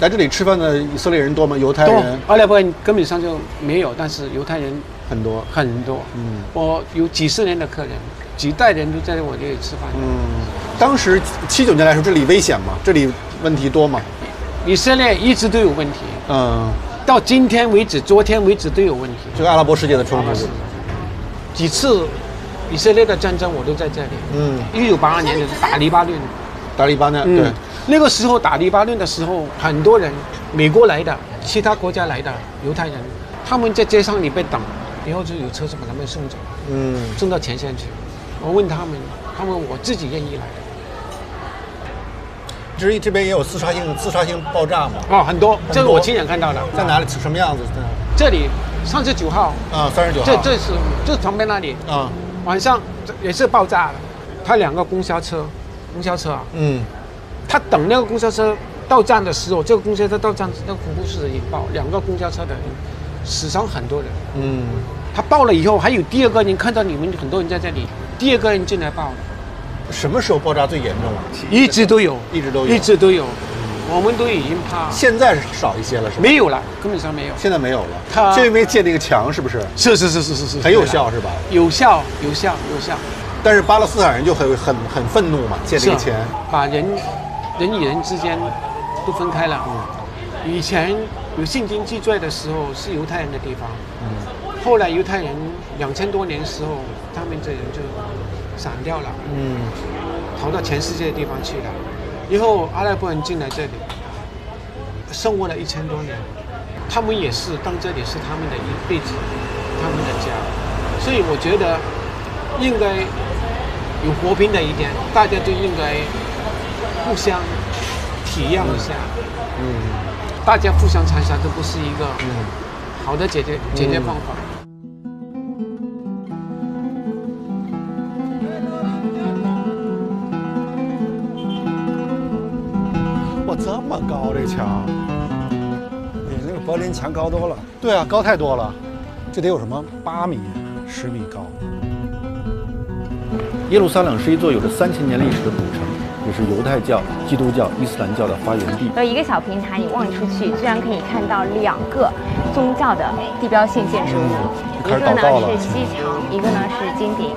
来这里吃饭的以色列人多吗？犹太人？阿拉伯人根本上就没有，但是犹太人很多很多。我有几十年的客人，几代人都在我这里吃饭。当时79年来说，这里危险吗？这里问题多吗？以色列一直都有问题。到今天为止，昨天为止都有问题。这个阿拉伯世界的冲突，几次以色列的战争我都在这里。1982年的打黎巴嫩。打黎巴嫩，对。那个时候打黎巴嫩的时候，很多人，美国来的、其他国家来的犹太人，他们在街上里被等，然后就有车子把他们送走，送到前线去。我问他们我自己愿意来的。这边也有自杀性爆炸吗？很多，这个我亲眼看到的。在哪里？什么样子？这里39号。39号。这旁边那里。晚上也是爆炸了，他2个公交车啊。他等那个公交车到站的时候，这个公交车到站，那个恐怖式的引爆，2个公交车的人死伤很多人。他爆了以后，还有第2个人看到你们很多人在这里，第2个人进来爆了。什么时候爆炸最严重啊？一直都有。我们都已经怕。现在少一些了，是吧？没有了，根本上没有。现在没有了。就因为建那个墙，是不是？是，很有效，是吧？有效。但是巴勒斯坦人就很愤怒嘛，建这个墙，把人与人之间都分开了。以前有圣经记载的时候是犹太人的地方，后来犹太人2000多年的时候，他们这人就散掉了，逃到全世界的地方去了。以后阿拉伯人进来这里，生活了1000多年，他们也是当这里是他们的一辈子，他们的家，所以我觉得应该有和平的一点，大家就应该互相体谅一下。大家互相残杀，这不是一个好的解决方法。哇，这么高这墙，比那个柏林墙高多了。对啊，高太多了，这得有什么8米、10米高。耶路撒冷是一座有着3000年历史的古城，也是犹太教、基督教、伊斯兰教的发源地。一个小平台，你望出去，居然可以看到2个宗教的地标性建筑物，一个呢是西墙，一个呢是金顶。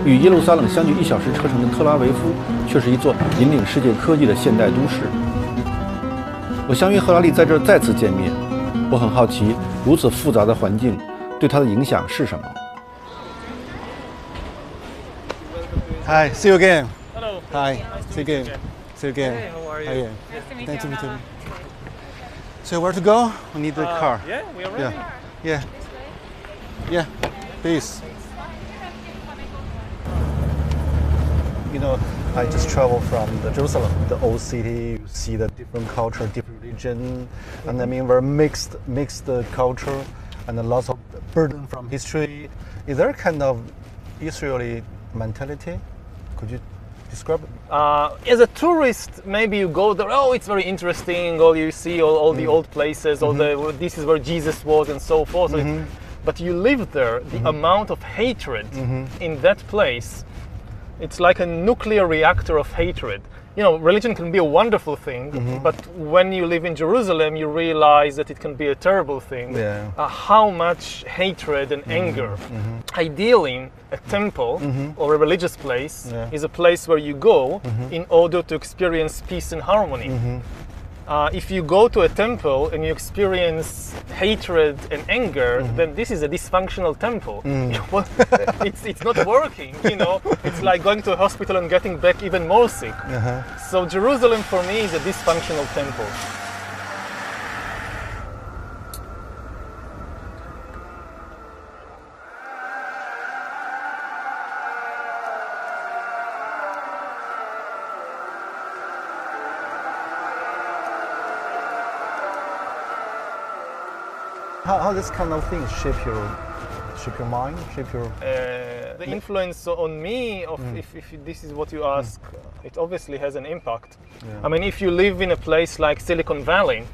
与耶路撒冷相距1小时车程的特拉维夫，却是一座引领世界科技的现代都市。我相约赫拉利在这儿再次见面，我很好奇，如此复杂的环境对他的影响是什么。Hi, see you again. Hello. Hi, see you again. See you again. Hey, how are you? Hi. Nice to meet Nice to you. meet you. So where to go? We need the car. Yeah, we are ready. Yeah. Please. You know, I just traveled from Jerusalem, the old city. You see the different culture, different religion, and I mean very mixed culture, and lots of burden from history. Is there a kind of Israeli mentality? Could you describe it? As a tourist, maybe you go there. Oh, it's very interesting. Or you see all the old places. All this is where Jesus was, and so forth. But you live there. The amount of hatred in that place. It's like a nuclear reactor of hatred. You know, religion can be a wonderful thing, but when you live in Jerusalem, you realize that it can be a terrible thing. How much hatred and anger. Ideally, a temple or a religious place is a place where you go in order to experience peace and harmony. If you go to a temple and you experience hatred and anger, then this is a dysfunctional temple. It's not working, you know. It's like going to a hospital and getting back even more sick. So Jerusalem for me is a dysfunctional temple. How this kind of things shape your mind, shape your... The influence on me of if this is what you ask, it obviously has an impact. I mean, if you live in a place like Silicon Valley,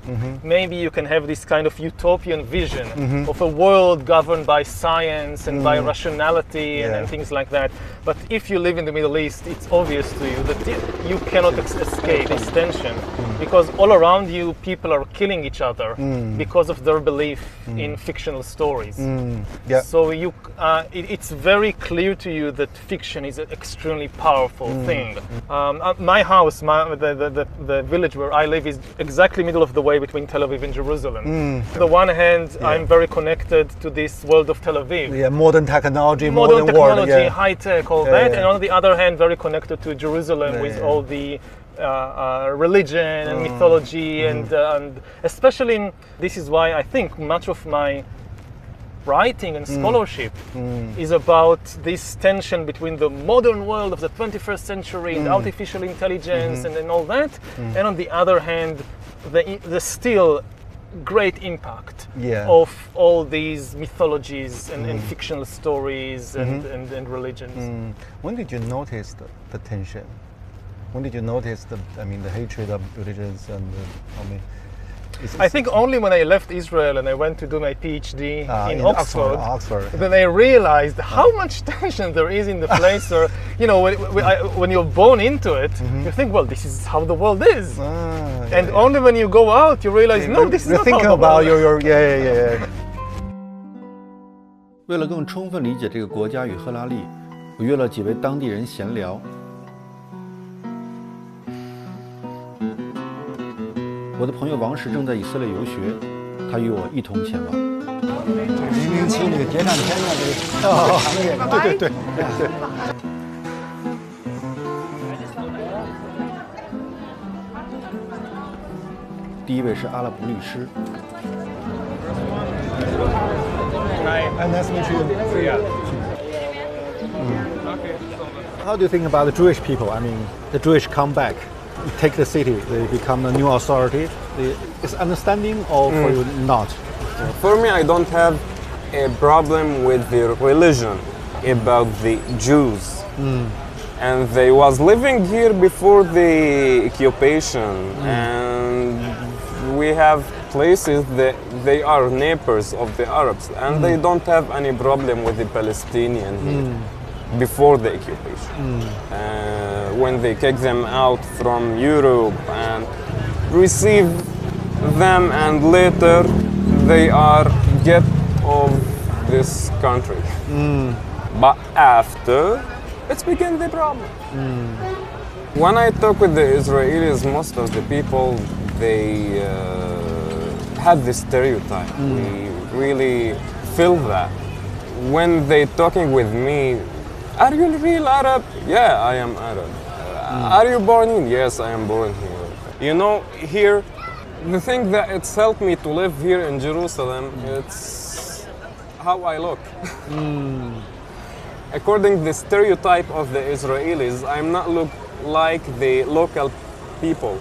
maybe you can have this kind of utopian vision of a world governed by science and by rationality and things like that. But if you live in the Middle East, it's obvious to you that you cannot escape this tension, because all around you people are killing each other because of their belief in fictional stories. So it's very clear to you that fiction is an extremely powerful thing. My house, the village where I live, is exactly middle of the way between Tel Aviv and Jerusalem. On the one hand, I'm very connected to this world of Tel Aviv. Yeah, modern technology, modern technology, world, high tech, all that. And on the other hand, very connected to Jerusalem with all the religion and mythology and especially this is why I think much of my writing and scholarship is about this tension between the modern world of the 21st century and artificial intelligence and all that, and on the other hand the still great impact of all these mythologies and fictional stories and religions. When did you notice the tension? When did you notice the hatred of religions and I think only when I left Israel and I went to do my PhD in Oxford, then I realized how much tension there is in the place where, when you're born into it, you think, well, this is how the world is. And only when you go out, you realize, no, this is not how the world is. 为了更充分理解这个国家与赫拉利，我约了几位当地人闲聊。我的朋友王石正在以色列游学，他与我一同前往。007那个谍战片的这个行业，对。第一位是阿拉伯律师。Nice to meet you. How do you think about the Jewish people? I mean, the Jewish come back. Take the city, they become a new authority. Is understanding or for you not? For me, I don't have a problem with the religion about the Jews. And they was living here before the occupation, and we have places that they are neighbors of the Arabs, and they don't have any problem with the Palestinian here. Before the occupation, when they kick them out from Europe and receive them, and later they are get of this country. But after, it's begin the problem. When I talk with the Israelis, most of the people, they have this stereotype. We really feel that. When they talking with me, are you real Arab? Yeah, I am Arab. Are you born here? Yes, I am born here. You know, here, the thing that it's helped me to live here in Jerusalem, it's how I look. According to the stereotype of the Israelis, I'm not look like the local people.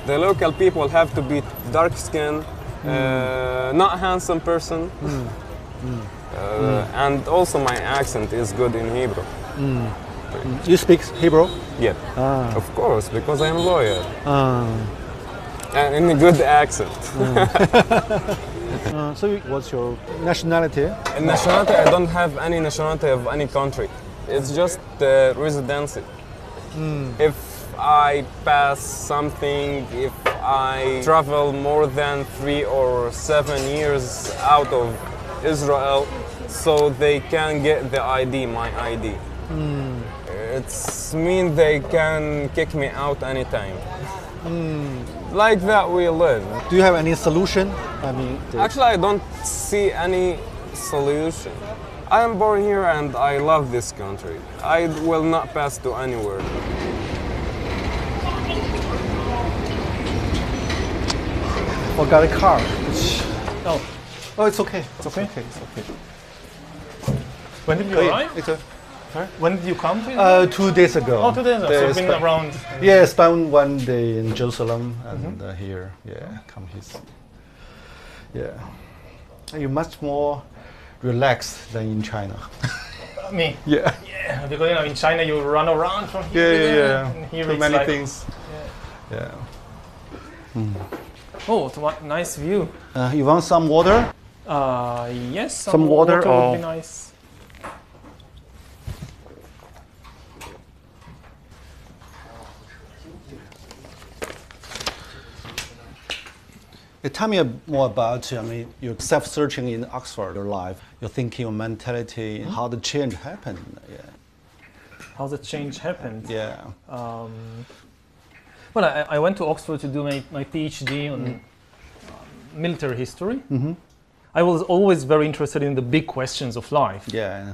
The local people have to be dark skinned, not handsome person. And also my accent is good in Hebrew. You speak Hebrew? Yeah, of course, because I'm a lawyer. And in a good accent. So what's your nationality? Nationality, I don't have any nationality of any country. It's just residency. If I pass something, if I travel more than 3 or 7 years out of Israel, so they can get the ID, my ID. It's mean they can kick me out anytime. Like that we live. Do you have any solution? I mean, actually, I don't see any solution. I am born here and I love this country. I will not pass to anywhere. Forgot a car. Oh, it's okay. It's okay. It's okay. When did you arrive? Sorry? When did you come to 2 days ago. Oh, 2 days ago. So you've been around. Yeah, spent 1 day in Jerusalem and here. Yeah, come here. Yeah. You're much more relaxed than in China. Me. Yeah. Yeah, because in China you run around from Yeah, here to yeah, there, yeah. and here Too it's many like, things. Yeah. Oh, what nice view. You want some water? Yes, Some water would or- be nice. Tell me more about, your self-searching in Oxford, your life, your thinking, your mentality, how the change happened. Yeah. How the change happened. Yeah. Well, I went to Oxford to do my PhD on military history. I was always very interested in the big questions of life. Yeah.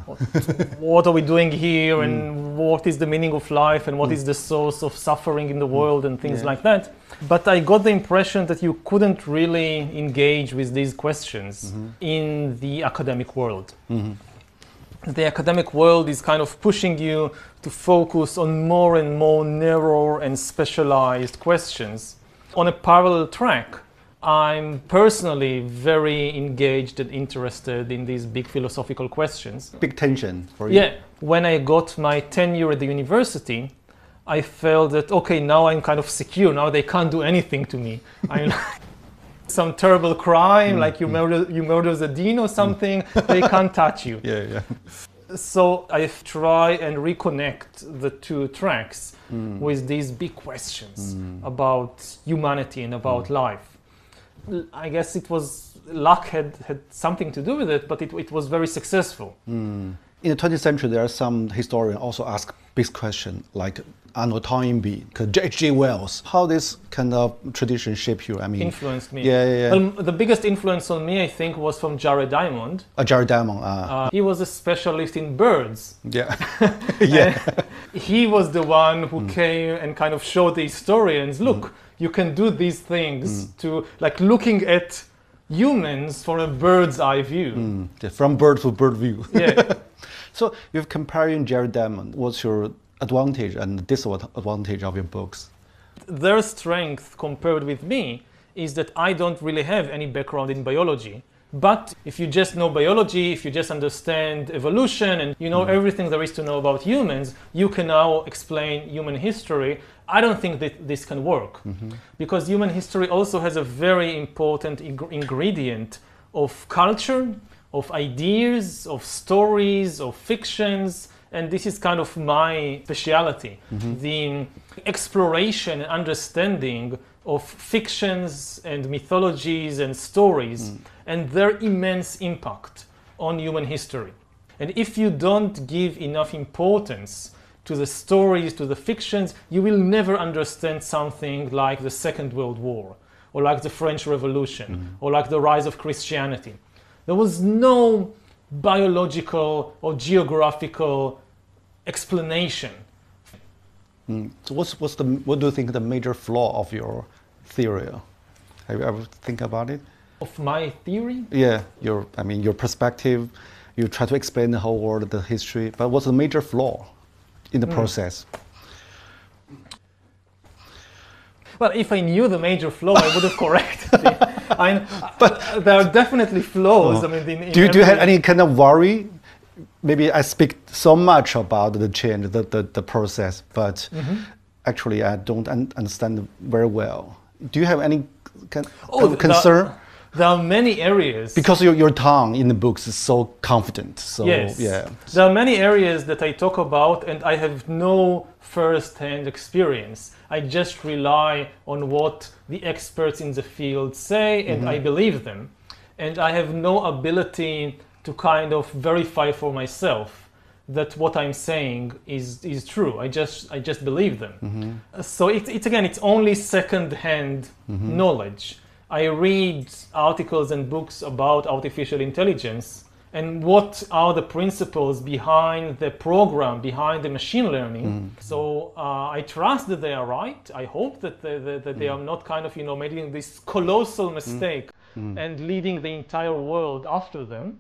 What are we doing here, and what is the meaning of life, and what is the source of suffering in the world, and things like that. But I got the impression that you couldn't really engage with these questions in the academic world. The academic world is kind of pushing you to focus on more and more narrow and specialized questions. On a parallel track, I'm personally very engaged and interested in these big philosophical questions. Big tension for you. Yeah, when I got my tenure at the university, I felt that, okay, now I'm kind of secure. Now they can't do anything to me. I'm some terrible crime, like you murder the dean or something, they can't touch you. Yeah, yeah. So I try and reconnect the two tracks with these big questions about humanity and about life. I guess it was luck had something to do with it, but it was very successful. In the 20th century, there are some historians also ask big questions like Arnold Toynbee, H.G. Wells. How this kind of tradition shaped you? Influenced me. Yeah. The biggest influence on me, I think, was from Jared Diamond. Jared Diamond. He was a specialist in birds. Yeah. Yeah. He was the one who came and kind of showed the historians, look, you can do these things to, like, looking at humans from a bird's eye view. From bird to bird view. Yeah. So you're comparing Jared Diamond. What's your advantage and disadvantage of your books? Their strength compared with me is that I don't really have any background in biology. But if you just know biology, if you just understand evolution and you know everything there is to know about humans, you can now explain human history. I don't think that this can work because human history also has a very important ingredient of culture, of ideas, of stories, of fictions, and this is kind of my speciality. The exploration and understanding of fictions and mythologies and stories and their immense impact on human history. And if you don't give enough importance to the stories, to the fictions, you will never understand something like the Second World War, or like the French Revolution, or like the rise of Christianity. There was no biological or geographical explanation. So what do you think the major flaw of your theory? Have you ever think about it? Of my theory? Yeah, your perspective. You try to explain the whole world, the history, but what's the major flaw in the process? Well, if I knew the major flaw, I would have corrected it. But there are definitely flaws. Do you have any kind of worry? Maybe I speak so much about the change, the process, but actually I don't understand very well. Do you have any kind of concern? There are many areas. Because your tongue in the books is so confident. So, yes. Yeah. There are many areas that I talk about and I have no first-hand experience. I just rely on what the experts in the field say and I believe them. And I have no ability to kind of verify for myself that what I'm saying is true. I just believe them. So it's only second-hand knowledge. I read articles and books about artificial intelligence and what are the principles behind the program, behind the machine learning. So I trust that they are right. I hope that they are not kind of, making this colossal mistake and leading the entire world after them.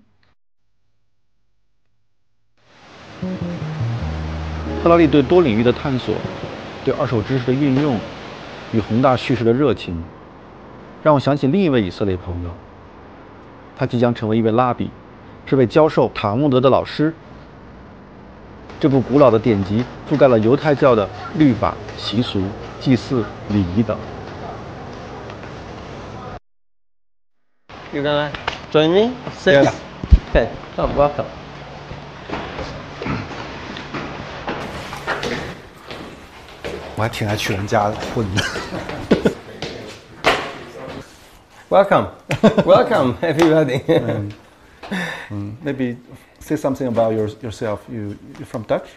赫拉利对多领域的探索，对二手知识的运用与宏大叙事的热情，让我想起另一位以色列朋友，他即将成为一位拉比，是位教授塔木德的老师。这部古老的典籍覆盖了犹太教的律法、习俗、祭祀、礼仪等。You gonna join me? Sit. Yes. Okay. Come, welcome. Welcome. Welcome, everybody. Maybe say something about yourself. You're from Dutch?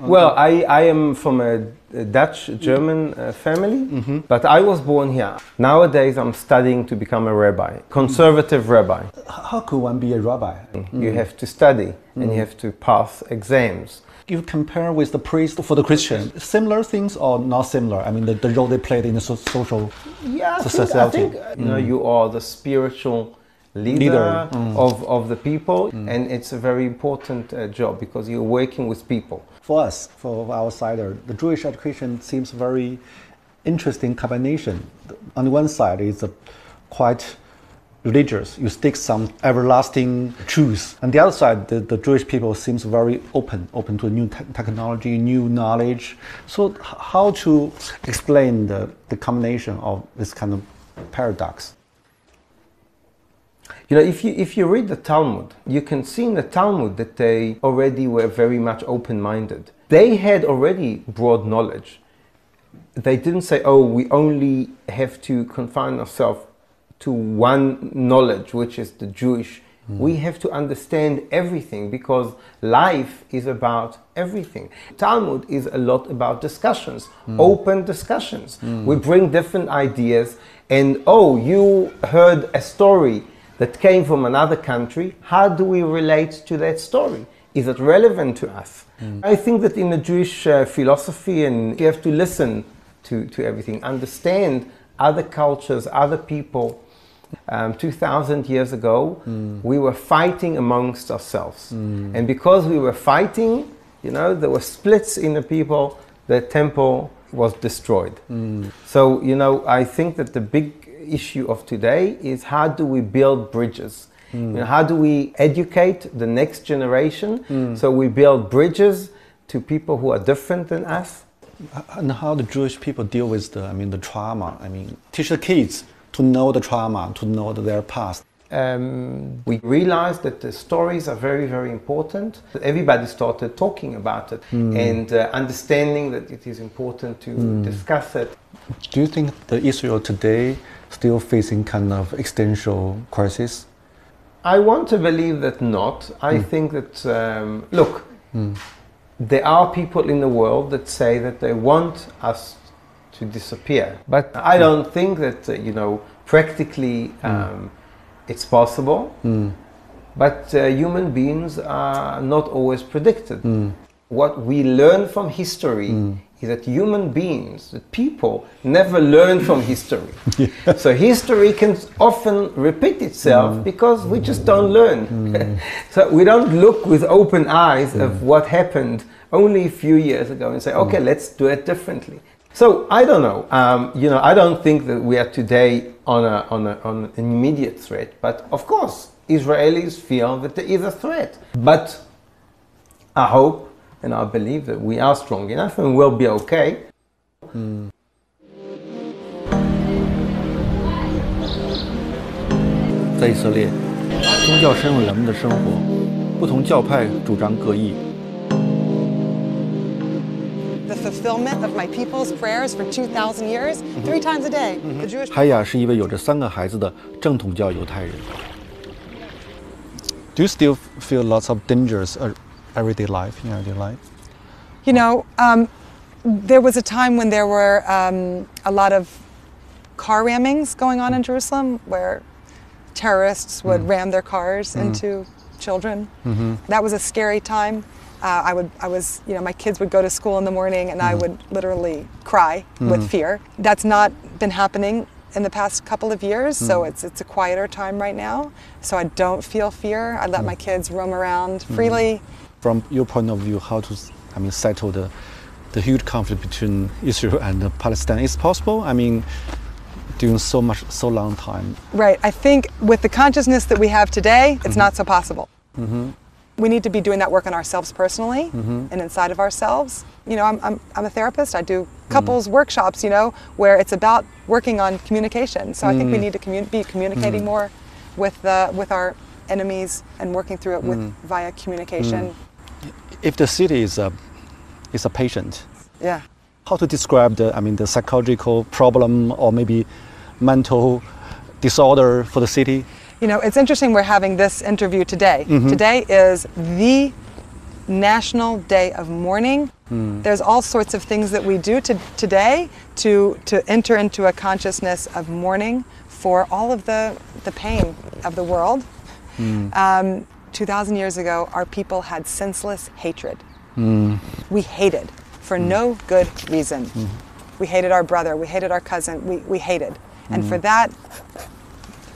Well, I am from a Dutch-German family, but I was born here. Nowadays, I'm studying to become a rabbi, conservative rabbi. How could one be a rabbi? You have to study and you have to pass exams. You compare with the priest for the Christian, similar things or not similar? I mean, the role they played in the social society. I think you know, you are the spiritual leader of the people, and it's a very important job because you're working with people. For us, for outsider, the Jewish education seems very interesting combination. On the one side, it's quite religious. You stick some everlasting truths. On the other side, the Jewish people seems very open to new technology, new knowledge. So how to explain the combination of this kind of paradox? You know, if you read the Talmud, you can see in the Talmud that they already were very much open-minded. They had already broad knowledge. They didn't say, oh, we only have to confine ourselves to one knowledge, which is the Jewish. We have to understand everything because life is about everything. Talmud is a lot about discussions, open discussions. We bring different ideas and, oh, you heard a story that came from another country. How do we relate to that story? Is it relevant to us? I think that in the Jewish philosophy, and you have to listen to everything, understand other cultures, other people. 2,000 years ago, we were fighting amongst ourselves. And because we were fighting, you know, there were splits in the people, the temple was destroyed. So, you know, I think that the big issue of today is how do we build bridges? You know, how do we educate the next generation so we build bridges to people who are different than us? And how the Jewish people deal with the trauma? I mean, teach the kids to know the trauma, to know their past. We realized that the stories are very, very important. Everybody started talking about it and understanding that it is important to discuss it. Do you think that Israel today still facing kind of existential crisis? I want to believe that not. I think that, look, there are people in the world that say that they want us to disappear. But I don't think that, you know, practically it's possible. But human beings are not always predicted. What we learn from history is that human beings, that people, never learn from history. So history can often repeat itself because we just don't learn. So we don't look with open eyes of what happened only a few years ago and say, okay, let's do it differently. So I don't know. You know, I don't think that we are today on an immediate threat. But of course, Israelis feel that there is a threat. But I hope and I believe that we are strong enough and we'll be okay. 在以色列，宗教深入人们的生活，不同教派主张各异。 The fulfillment of my people's prayers for 2,000 years, 3 times a day. The Jewish. 海雅是一位有着3个孩子的正统教犹太人。Do you still feel lots of dangers everyday life in everyday life? You know, there was a time when there were a lot of car rammings going on in Jerusalem where terrorists would ram their cars into children. That was a scary time. You know, my kids would go to school in the morning and I would literally cry with fear. That's not been happening in the past couple of years, so it's a quieter time right now. So I don't feel fear. I let my kids roam around freely. From your point of view, how to, settle the huge conflict between Israel and Palestine is possible? I mean, during so long time. Right. I think with the consciousness that we have today, it's not so possible. we need to be doing that work on ourselves personally and inside of ourselves. You know, I'm a therapist. I do couples workshops, you know, where it's about working on communication. So I think we need to be communicating more with our enemies and working through it via communication. If the city is a patient, Yeah. how to describe the psychological problem or maybe mental disorder for the city? You know, it's interesting we're having this interview today. Today is the National Day of Mourning. There's all sorts of things that we do today to enter into a consciousness of mourning for all of the pain of the world. 2,000 years ago, our people had senseless hatred. We hated for no good reason. We hated our brother, we hated our cousin, we hated. And for that,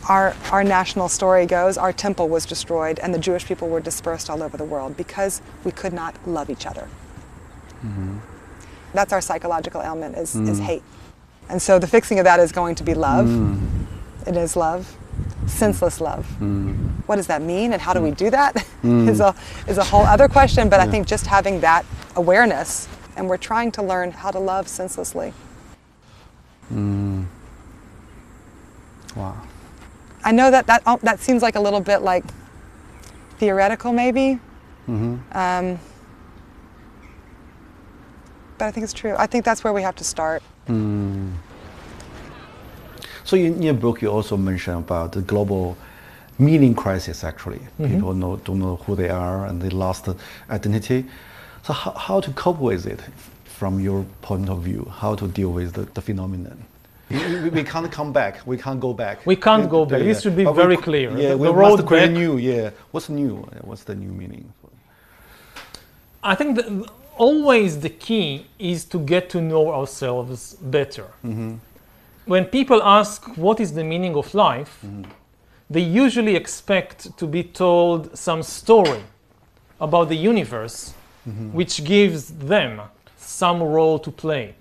our national story goes, our temple was destroyed and the Jewish people were dispersed all over the world because we could not love each other. That's our psychological ailment is hate. And so the fixing of that is going to be love. It is love, senseless love. What does that mean and how do we do that is a whole other question, but I think just having that awareness, and we're trying to learn how to love senselessly. Wow. I know that seems like a little bit like theoretical maybe, but I think it's true. I think that's where we have to start. So in your book, you also mention about the global meaning crisis. Actually, people don't know who they are and they lost identity. So how to cope with it, from your point of view? How to deal with the phenomenon? We can't come back. We can't go back. We can't go back. This should be But very clear. Yeah, we the road must create back. new. Yeah, what's new? What's the new meaning? I think that always the key is to get to know ourselves better. When people ask what is the meaning of life, they usually expect to be told some story about the universe, which gives them some role to play.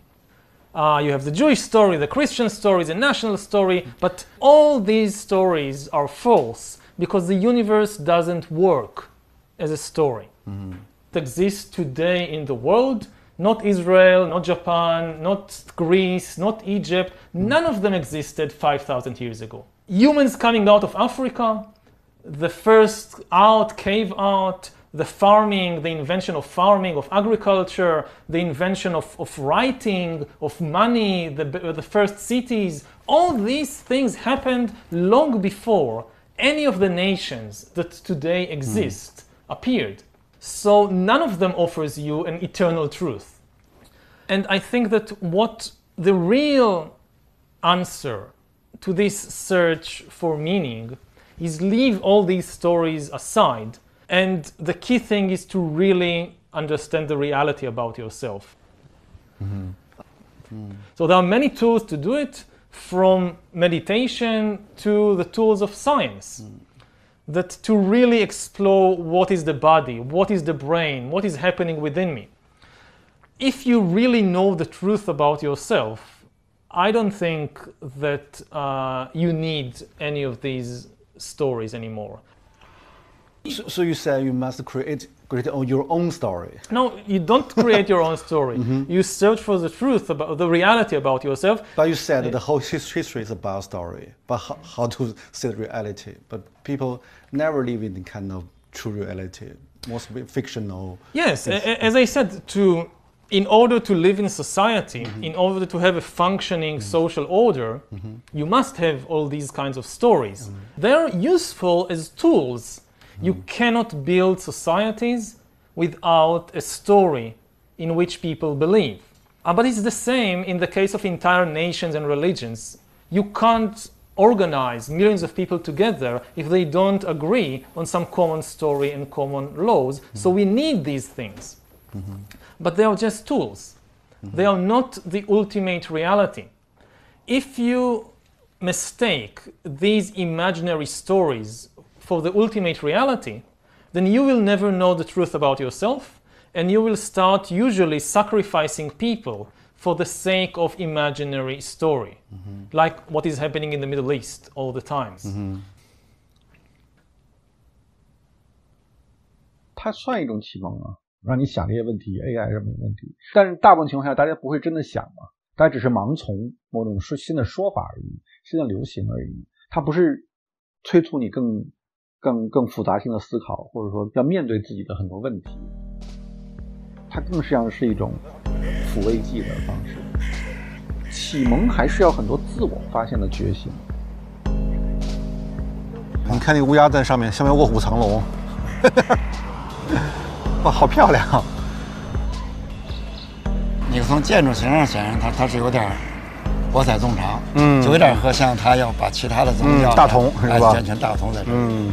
You have the Jewish story, the Christian story, the national story, but all these stories are false because the universe doesn't work as a story. It exists today in the world, not Israel, not Japan, not Greece, not Egypt. None of them existed 5,000 years ago. Humans coming out of Africa, the first cave art, the farming, the invention of farming, of agriculture, the invention of writing, of money, the first cities, all these things happened long before any of the nations that today exist appeared. So none of them offers you an eternal truth. And I think that what the real answer to this search for meaning is leave all these stories aside. And the key thing is to really understand the reality about yourself. So there are many tools to do it, from meditation to the tools of science, that to really explore what is the body, what is the brain, what is happening within me. If you really know the truth about yourself, I don't think that you need any of these stories anymore. So you say you must create your own story. No, you don't create your own story. You search for the truth, about the reality about yourself. But you said the whole history is about story, but how to see the reality. But people never live in the kind of true reality, mostly fictional. Yes, as I said, in order to live in society, in order to have a functioning social order, you must have all these kinds of stories. They're useful as tools. You cannot build societies without a story in which people believe. But it's the same in the case of entire nations and religions. You can't organize millions of people together if they don't agree on some common story and common laws. So we need these things. But they are just tools. They are not the ultimate reality. If you mistake these imaginary stories for the ultimate reality, then you will never know the truth about yourself, and you will start usually sacrificing people for the sake of imaginary story, like what is happening in the Middle East all the time. 它算一种启蒙啊，让你想这些问题 ，AI 什么问题。但是大部分情况下，大家不会真的想嘛，大家只是盲从某种新的说法而已，新的流行而已。它不是催促你更复杂性的思考，或者说要面对自己的很多问题。它更像是一种抚慰剂的方式。启蒙还是要很多自我发现的觉醒。你看那个乌鸦在上面，下面卧虎藏龙，哇，好漂亮！你从建筑形上显然它是有点博采众长，就有点和像他要把其他的宗教大同是吧？完全大同在这儿。